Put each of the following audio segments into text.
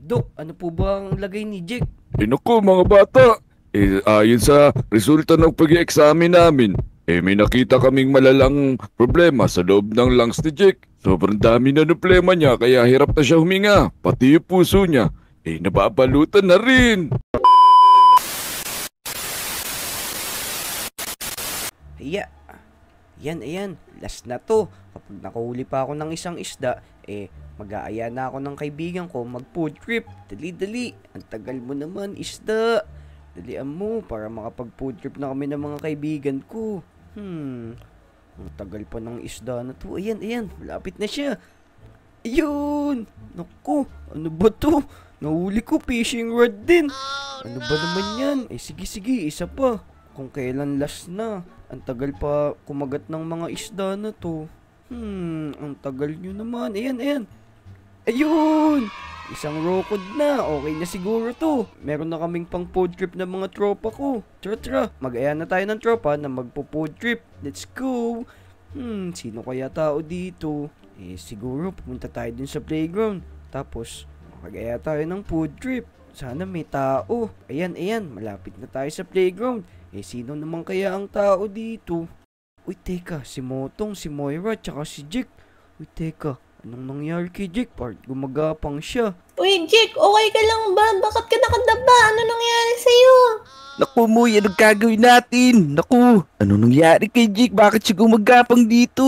Dok, ano po ba ang lagay ni Jake? Naku mga bata, ayon sa resulta ng pag-examine namin, may nakita kaming malalang problema sa loob ng lungs ni Jake. Sobrang dami na ng problema niya kaya hirap na siya huminga, pati yung puso niya, nababalutan na rin. Hiya. Ayan, last na to. Kapag nakahuli pa ako ng isang isda, mag-aaya na ako ng kaibigan ko mag-food trip. Dali. Ang tagal mo naman, isda. Dalian mo para makapag-food trip na kami ng mga kaibigan ko. Ang tagal pa ng isda na to. Ayan, malapit na siya. Ayun! Naku, ano ba to? Nahuli ko fishing rod din. Ano ba naman yan? Sige, isa pa. Kung kailan last na. Ang tagal pa kumagat ng mga isda na to. Ang tagal nyo naman. Ayan. Ayun! Isang rokod na. Okay na siguro to. Meron na kaming pang food trip ng mga tropa ko. Tara. Mag-aya na tayo ng tropa na magpo-food trip. Let's go! Sino kaya tao dito? Siguro pumunta tayo dun sa playground. Tapos, mag-aya tayo ng food trip. Sana may tao. Ayan. Malapit na tayo sa playground. Sino naman kaya ang tao dito? Uy, teka. Si Motong, si Moira, tsaka si Jake. Uy, teka. Anong nangyari kay Jake? Part gumagapang siya. Uy, Jake, okay ka lang ba? Bakit ka nakadaba? Ano nangyari sa'yo? Naku, Moy, anong gagawin natin? Naku, anong nangyari kay Jake? Bakit siya gumagapang dito?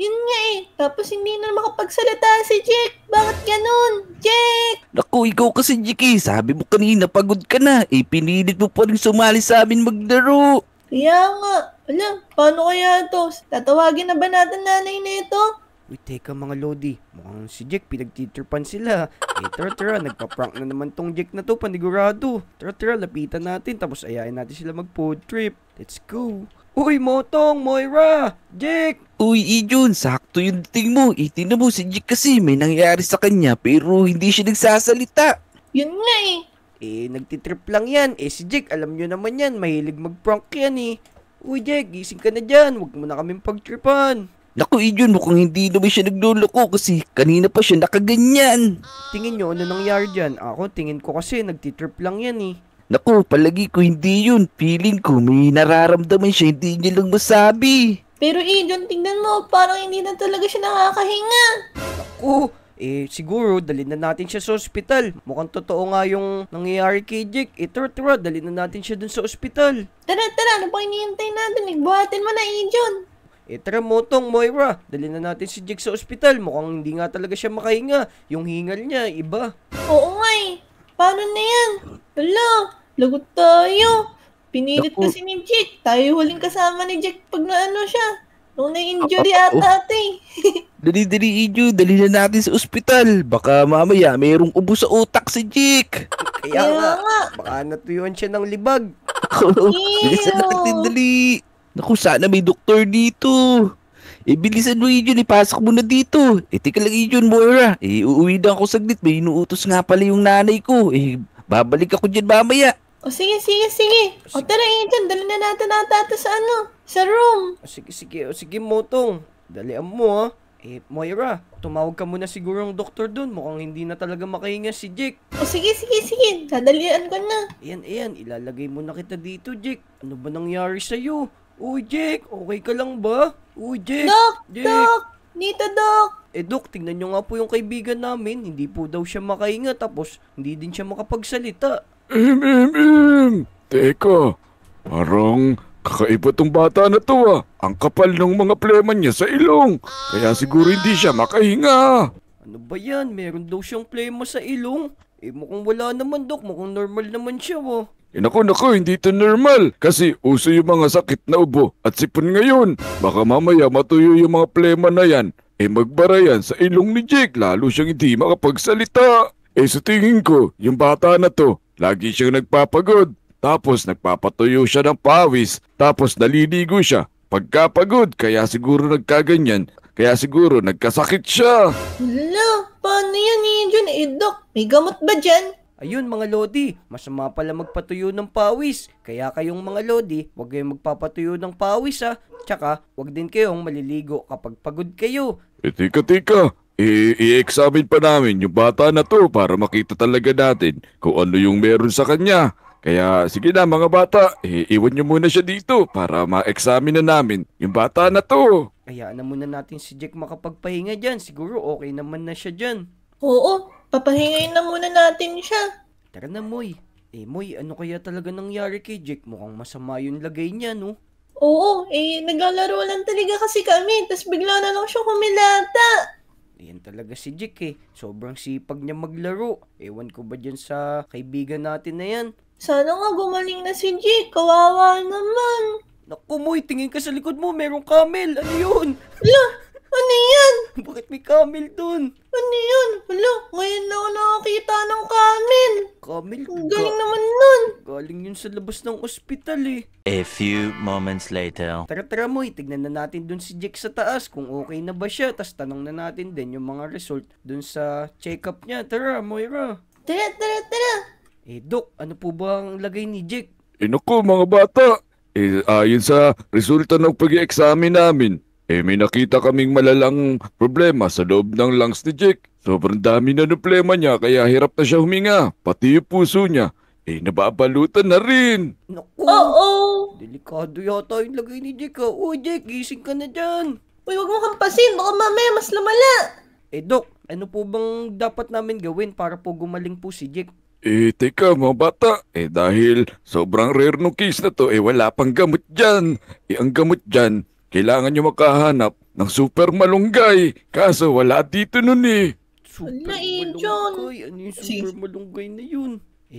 Yun nga Tapos hindi na makapagsalita si Jake. Bakit ganun? Jake! Naku, ikaw kasi Jake sabi mo kanina pagod ka na. Pinilit mo pa rin sumali sa amin maglaro. Kaya nga. Paano kaya to? Tatawagin na ba natin nanay nito? Uy, teka mga Lodi. Mukhang si Jake pinagtitripan sila. Tara. Nagpa-prank na naman tong Jake na to, panigurado. Tara, lapitan natin. Tapos ayain natin sila mag-food trip. Let's go. Uy, Motong, Moira, Jake! Uy, Ijun, sakto yung dating mo. Tingnan mo si Jake kasi may nangyari sa kanya pero hindi siya nagsasalita. Yun nga nagtitrip lang yan. Si Jake, alam nyo naman yan. Mahilig mag-prank yan Uy, Jake, gising ka na dyan. Huwag mo na kaming pagtripan. Naku, Ijun, mukhang hindi naman siya nagluloko kasi kanina pa siya nakaganyan. Tingin nyo, ano nangyari dyan? Ako, tingin ko kasi nagtitrip lang yan Naku, palagi ko hindi yun. Feeling ko may nararamdaman siya, hindi niya lang masabi. Pero John, tingnan mo, parang hindi na talaga siya nakakahinga. Naku, siguro, dalhin na natin siya sa ospital. Mukhang totoo nga yung nangyayari kay Jake. Tara, dalhin na natin siya dun sa ospital. Tara, ano pa hinihintay natin? Buhatin mo na, John. Tara, Motong, Moira, dalhin na natin si Jake sa ospital. Mukhang hindi nga talaga siya makahinga. Yung hingal niya, iba. Oo nga Paano na yan? Lagot tayo. Pinilit Naku. kasi ni Jake. Tayo huling kasama ni Jake pag naano siya. Nung na-injury ata Dali, Ijun, dali na natin sa ospital. Baka mamaya mayroong ubo sa utak si Jake. Kaya nga, baka natuyuan siya ng libag. Bilisan natin, dali. Naku, sana may doktor dito. Bilisan mo, Ijun, ipasok mo na dito. Teka lang, Ijun, Moira. Uuwi na ako saglit. May inuutos nga pala yung nanay ko. Babalik ako dyan mamaya. O sige. O tara, John, dali na natin ata sa room. Sige, Motong. Dalian mo Moira, tumawag ka muna siguro ng doktor dun. Mukhang hindi na talaga makahinga si Jake. O sige. Dadalian ko na. Ayan, ilalagay mo na kita dito, Jake. Ano ba nangyari sa'yo? Uy, Jake, okay ka lang ba? Uy, Jake! Jake! Dok! Dito, Dok! Dok, tingnan nyo nga po yung kaibigan namin. Hindi po daw siya makahinga tapos hindi din siya makapagsalita. Teka, parang kakaiba tong bata na to Ang kapal ng mga plema niya sa ilong. Kaya siguro hindi siya makahinga. Ano ba yan? Meron daw siyang plema sa ilong. Mukhang wala naman, Dok. Mukhang normal naman siya, Naku, hindi to normal. Kasi uso yung mga sakit na ubo at sipon ngayon. Baka mamaya matuyo yung mga plema na yan. Magbara yan sa ilong ni Jake. Lalo siyang hindi makapagsalita. Sa tingin ko, yung bata na to, lagi siyang nagpapagod. Tapos nagpapatuyo siya ng pawis. Tapos naliligo siya. Pagkapagod, kaya siguro nagkaganyan. Kaya siguro nagkasakit siya. Paano yan, John? Dok, may gamot ba dyan? Ayun mga Lodi, masama pala magpatuyo ng pawis. Kaya kayong mga Lodi, huwag kayong magpapatuyo ng pawis Tsaka, huwag din kayong maliligo kapag pagod kayo. Teka. I-examine pa namin yung bata na to para makita talaga natin kung ano yung meron sa kanya. Kaya sige na mga bata, iwan nyo muna siya dito para ma-examine na namin yung bata na to. Hayaan na muna natin si Jack makapagpahinga dyan. Siguro okay naman na siya dyan. Oo, papahingayin na muna natin siya. Tara na, Moy. Moy, ano kaya talaga nangyari kay Jack? Mukhang masama yung lagay niya, no? Oo, naglalaro lang talaga kasi kami, tas bigla na lang siya kumilata. Yan talaga si Jack Sobrang sipag niya maglaro. Ewan ko ba dyan sa kaibigan natin na yan? Sana nga gumaling na si Jake, kawawa naman. Naku, Moy, tingin ka sa likod mo. Merong camel. Ano yun? Hala, ano yan? Bakit may camel dun? Ano yan? Hala, ngayon lang ako nakakita ng camel. Camel? Ang galing naman nun. Galing yun sa labas ng ospital A few moments later. Tara Moy, tignan na natin dun si Jack sa taas kung okay na ba siya. Tas tanong na natin din yung mga result dun sa check-up niya. Tara, Moira. Tara. Doc, ano po ba ang lagay ni Jack? Naku mga bata, ayon sa resulta ng pag-examine namin, may nakita kaming malalang problema sa loob ng lungs ni Jack. Sobrang dami na problema niya kaya hirap na siya huminga. Pati yung puso niya, nababalutan na rin. Naku, Oo. delikado yata yung lagay ni Jack Uy, Jack, gising ka na dyan. Uy, wag mo kampasin, baka mamaya mas lumala. Doc, ano po bang dapat namin gawin para po gumaling po si Jack? Teka mga bata, dahil sobrang rare nung case na to, wala pang gamot dyan. Ang gamot dyan, kailangan nyo makahanap ng super malunggay. Kaso wala dito nun Super Ala, John. malunggay. Ano yung super malunggay na yun?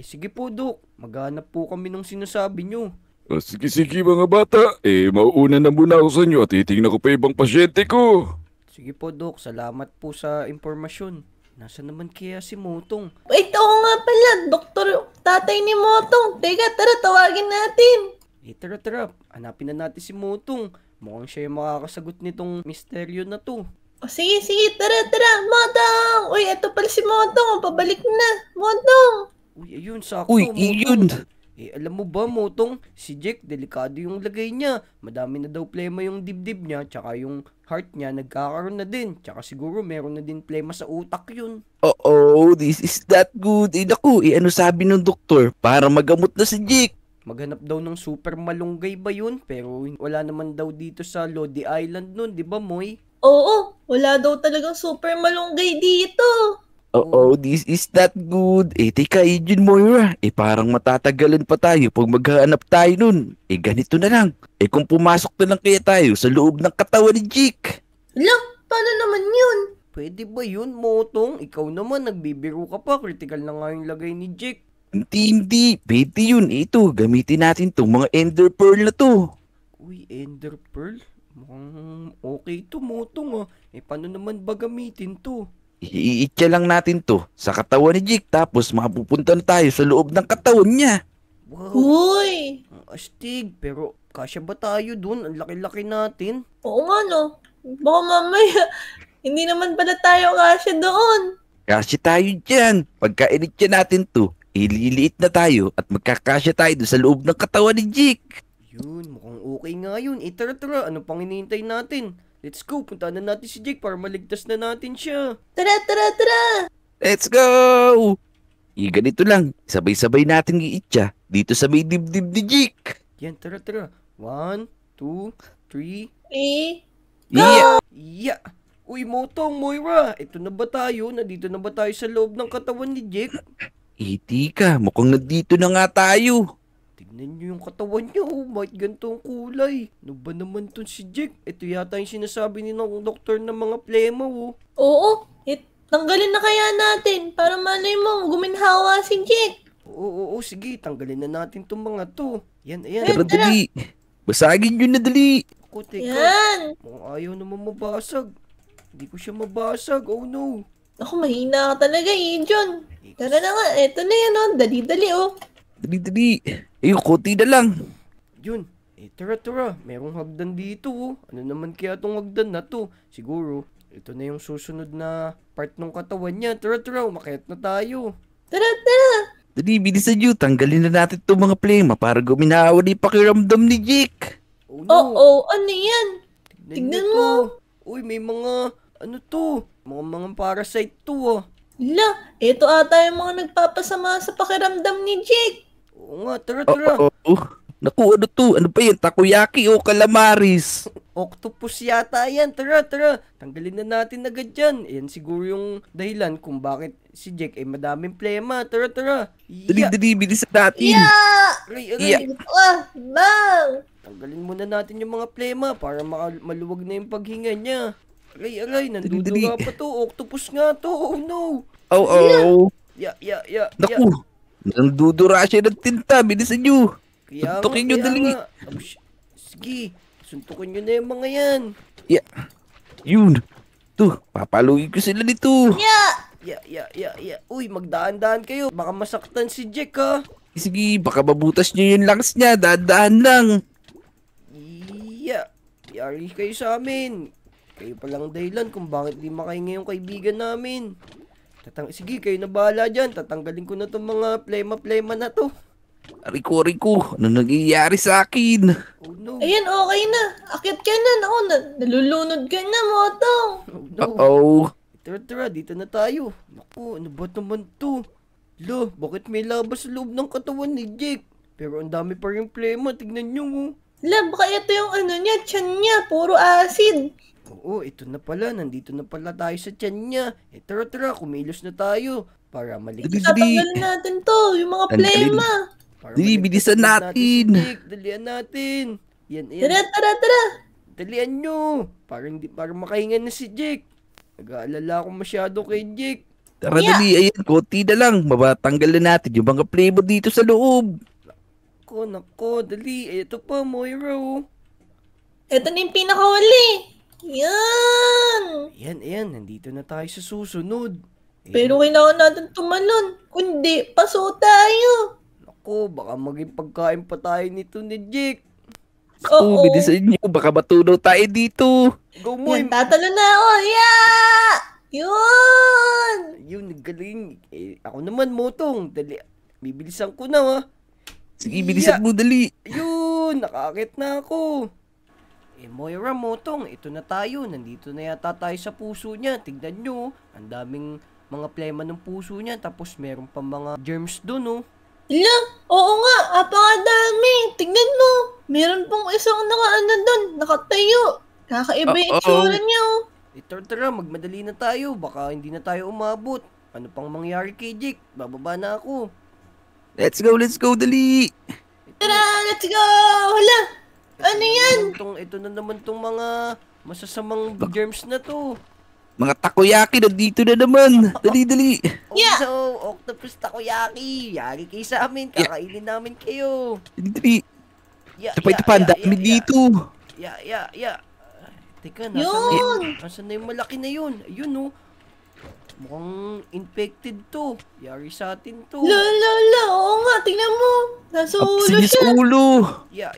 Sige po, Doc. Maghanap po kami ng sinasabi nyo. Sige mga bata, mauuna na muna ako sa inyo at titingnan ko pa ibang pasyente ko. Sige po, Doc. Salamat po sa impormasyon. Nasaan naman kaya si Motong? Wait, ako nga pala, doktor, tatay ni Motong. Teka, tara, tawagin natin. Tara. Hanapin na natin si Motong. Mukhang siya yung makakasagot nitong misteryo na to. Sige, tara, Motong. Uy, eto pala si Motong, pabalik na. Motong. Uy, ayun, sakto, Uy, Motong. iyon. Alam mo ba, Motong, si Jack, delikado yung lagay niya. Madami na daw plema yung dibdib niya, tsaka yung heart niya, nagkakaroon na din. Tsaka siguro meron na din plema sa utak yun. Oo, this is that good. Naku, ano sabi ng doktor? Para magamot na si Jake. Maghanap daw ng super malunggay ba yun? Pero wala naman daw dito sa Lodi Island nun, di ba, Moy? Oo, wala daw talagang super malunggay dito. Oo, this is that good. Teka, Agent Moira. Parang matatagalan pa tayo pag maghahanap tayo nun. Ganito na lang. Kung pumasok na lang kaya tayo sa loob ng katawan ni Jake. Hala, paano naman yun? Pwede ba yun, Motong? Ikaw naman, nagbibiro ka pa. Critical na nga yung lagay ni Jake. Hindi. Pwede yun. Ito, gamitin natin tong mga Ender Pearl na to. Uy, Ender Pearl? Mukhang okay to, Motong paano naman ba gamitin to? Iitya lang natin to sa katawan ni Jake tapos mapupunta na tayo sa loob ng katawan niya. Wow, Uy, ang astig. Pero kasya ba tayo dun? Ang laki-laki natin. oo nga no. Baka mamaya, hindi naman pala tayo kasya doon. Kasi tayo dyan. Pagka initya natin to, ililiit na tayo at magkakasya tayo doon sa loob ng katawan ni Jake. Yun, mukhang okay nga yun. Tara. Ano pang hinihintay natin? Let's go. Punta na natin si Jake para maligtas na natin siya. Tara. Let's go! Ganito lang, sabay-sabay natin iitya dito sa may dibdib ni Jake. Yan, tara. 1, 2, 3. Yeah! Yeah! Uy, Motong, Moira. Ito na ba tayo? Nandito na ba tayo sa loob ng katawan ni Jake? Tika, mukhang nandito na nga tayo. Tignan nyo yung katawan niya, bakit ganito ang kulay? Ano ba naman to si Jake? Ito yata yung sinasabi ni ng doktor ng mga plema, Oo, tanggalin na kaya natin para malay mo guminhawa si Jake. Oo, sige, tanggalin na natin tong mga to. Yan, Tara, dali. Basagin yun na dali. Ako, teka. Yan. Mukhang ayaw naman mabasag. Hindi ko siya mabasag, oh no. Ako, mahina ka talaga, John. Tara na nga, eto na yan, dali-dali, Dali. Konti na lang. Yun. Tara. Merong hagdan dito, Ano naman kaya tong hagdan na to? Siguro, ito na yung susunod na part ng katawan niya. Tara, umakyat na tayo. Tara. Dali, bilisan nyo. Tanggalin na natin itong mga plema para guminawa na yung pakiramdam ni Jake. Oh no. Oo, ano yan? Tignan niyo to. Uy, may mga, ano to? mga parasite to, ah. La, ito ata yung mga nagpapasama sa pakiramdam ni Jake. Oo nga, tara. Naku, ano to? Ano ba yan? Takoyaki o calamaris? Octopus yata yan. Tara. Tanggalin na natin agad dyan. Yan siguro yung dahilan kung bakit si Jake ay madaming plema. Tara. Dali, bilisan natin. Aray. Yeah. Bang! Tanggalin muna natin yung mga plema para maluwag na yung paghinga niya. Aray, Dali. nanduduga pa to. Octopus nga to. Oh no. Oh. Ya. Naku, nandudura siya ng tinta. Bilisan nyo. Suntukin nyo, dali. nga. Sige, suntukin nyo na yung mga yan. Yun. To, papaluin ko sila nito. Ya. Uy, magdaan-daan kayo. Baka masaktan si Jack, ha. Sige, baka mabutas nyo yung lungs niya. Dahan lang. Yari kayo sa amin. Kayo palang dahilan kung bakit di makahinga yung kaibigan namin. Sige, kayo na bahala dyan. Tatanggalin ko na tong mga plema na to. Riko, ano nangyayari sa akin? Oh no. Ayan, okay na. Akit ka na. Naku, nalulunod ka na, Motong. Oh no. Oh. Tara, dito na tayo. Naku, ano ba naman to? Bakit may labas sa loob ng katawan ni Jake? Pero ang dami pa rin plema, tignan nyo, oh. La, baka ito yung ano niya, tiyan niya. Puro acid. Oo, ito na pala. Nandito na pala tayo sa tiyan niya. Tara, kumilos na tayo. Para maligtas. Tatanggalin natin to, yung mga Tanggalin. plema. Para Dali, maligtas bilisan natin. si Jake. Dalian natin. Yan. Tara. Dalian nyo. Para makahinga na si Jake. Nag-aalala ako masyado kay Jake. Tara, dali. Ayan, konti na lang. Mabatanggal na natin yung mga flavor dito sa loob. Nako, dali. Ito pa, Moira, oh. Ito na yung pinakahuli. Yan. Ayan. Nandito na tayo sa susunod. Pero kailangan natin tumalon. Kundi, paso tayo. Nako, baka maging pagkain pa tayo nito ni Jake. Oo. Bilisan nyo. Baka matunaw tayo dito. Go, Moy. Yan, tatalo na ako. Yeah! Yun! Yun, galing. Ako naman, Motong. Dali. Bibilisan ko na, ha. Sige, bilisan mo, dali. Yun, nakakit na ako. Moira, Motong, ito na tayo. Nandito na yata tayo sa puso niya. Tignan nyo, ang daming mga plema ng puso niya. Tapos meron pa mga germs dun, oh. La, oo nga, apakadami. Tignan mo. Meron pong isang nakatayo. Kakaiba yung itsura niya, oh. Tara, magmadali na tayo. Baka hindi na tayo umabot. Ano pang mangyari kay Jake? Bababa na ako. Let's go, dali. Tara, let's go! Hala, ano yan? Ito na naman tong mga masasamang germs na to. Mga takoyaki, nandito na naman. Dali. Yeah. So, octopus takoyaki. Yari kayo sa amin. Kakainin namin kayo. Dali. Ya, Ito pa, ang dami dito. Ya. Teka, Yun! nasan na yung malaki na yun? Ayun, oh. Mukhang infected to. Yari sa atin to. La, oo nga, tingnan mo. Nasa ulo Sige siya. sa ulo. Ya.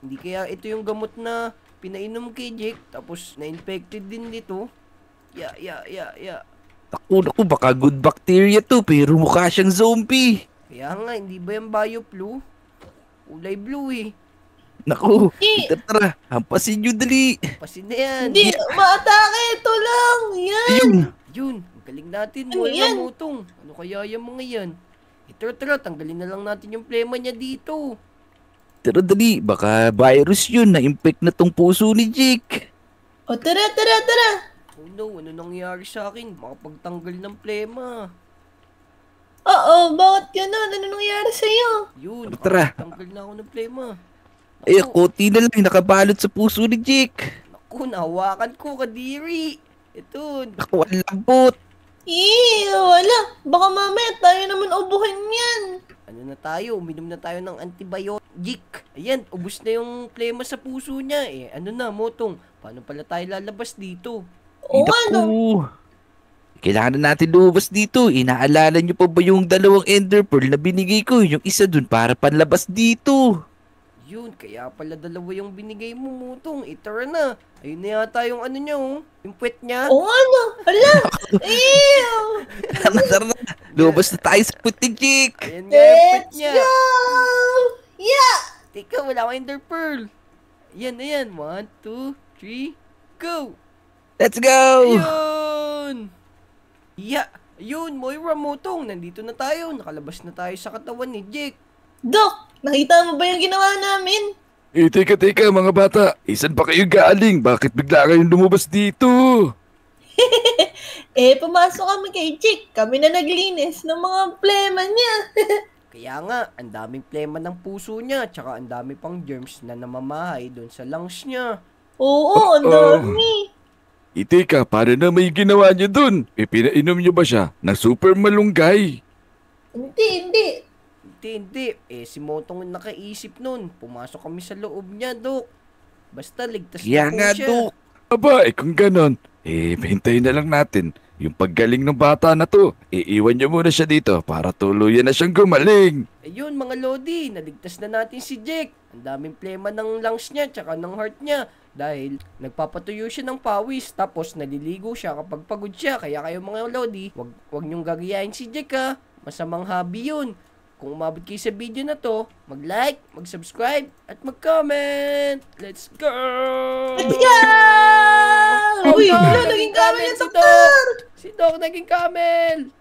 Hindi kaya ito yung gamot na pinainom kay Jake, tapos na-infected din dito. Ya. Naku, baka good bacteria to, pero mukha siyang zombie. Kaya nga, hindi ba yung bioflu? Kulay blue eh. Naku, Hindi. tara, hampasin nyo, dali. Pasin na yan. Hindi, maatake. Ito lang. Yan. Yun, ang galing natin. Ano Moira, yan? Motong. Ano kaya yung mga yan? Tara, tanggalin na lang natin yung plema niya dito. Tara, dali, baka virus yun, na-infect na tong puso ni Jake. O, tara. Oh no, ano nangyari sa akin? Makapagtanggal ng plema. Oo, bakit gano'n? Ano nangyari sa'yo? Yun, Tara. makapagtanggal na ako ng plema. Eh, konti na lang, nakabalot sa puso ni Jake. Naku, nahawakan ko, kadiri. Ito, Naku, ang lambot. Wala. Baka mamaya tayo naman ubuhin yan. ano na tayo, uminom na tayo ng antibiotic. Ayan, ubus na yung plema sa puso niya. Ano na, Motong, paano pala tayo lalabas dito? Oo nga, no? Kailangan na natin lumabas dito. Inaalala niyo pa ba yung dalawang ender pearl na binigay ko? Yung isa dun para panlabas dito. Yun, kaya pala dalawa yung binigay mo, Motong. Tara na. Ayun na yata yung ano niya, oh. Yung puwet niya. Oo nga, no? Hala. Ew. Tara na. Lumabas na tayo sa puti, Jake. Ayan nga yung puwet Let's niya. go! Yeah! Teka, wala akong ender pearl. Ayan. 1, 2, 3, go! Let's go! Ayun! Ayun, Moira Motong, nandito na tayo. Nakalabas na tayo sa katawan ni Jake. Dok, nakita mo ba yung ginawa namin? Teka mga bata. Isan pa kayo galing? Bakit bigla kayong lumabas dito? Pumasok kami kay Jake. Kami na naglinis ng mga plema niya. Kaya nga, ang daming plema ng puso niya, tsaka ang dami pang germs na namamahay doon sa lungs niya. Oo, ang dami. Teka, paano na may ginawa niyo dun? Pinainom niyo ba siya ng super malunggay? Hindi. Hindi. Si Motong ang nakaisip nun. Pumasok kami sa loob niya, Dok. Basta ligtas Kaya na po nga, siya. Dok. Aba, kung ganon, hintayin na lang natin yung paggaling ng bata na to. Iiwan niyo muna siya dito para tuluyan na siyang gumaling. Ayun, mga Lodi, naligtas na natin si Jake. Ang daming plema ng lungs niya, tsaka ng heart niya. Dahil nagpapatuyo siya ng pawis, tapos naliligo siya kapag pagod siya. Kaya kayo mga Lodi, wag niyong gagayahin si Jake ha. Masamang hobby yun. Kung umabot kayo sa video na to, mag-like, mag-subscribe, at mag-comment. Let's go! Let's go! Uy, wala, naging kami ng si doktor! Si Doc naging camel!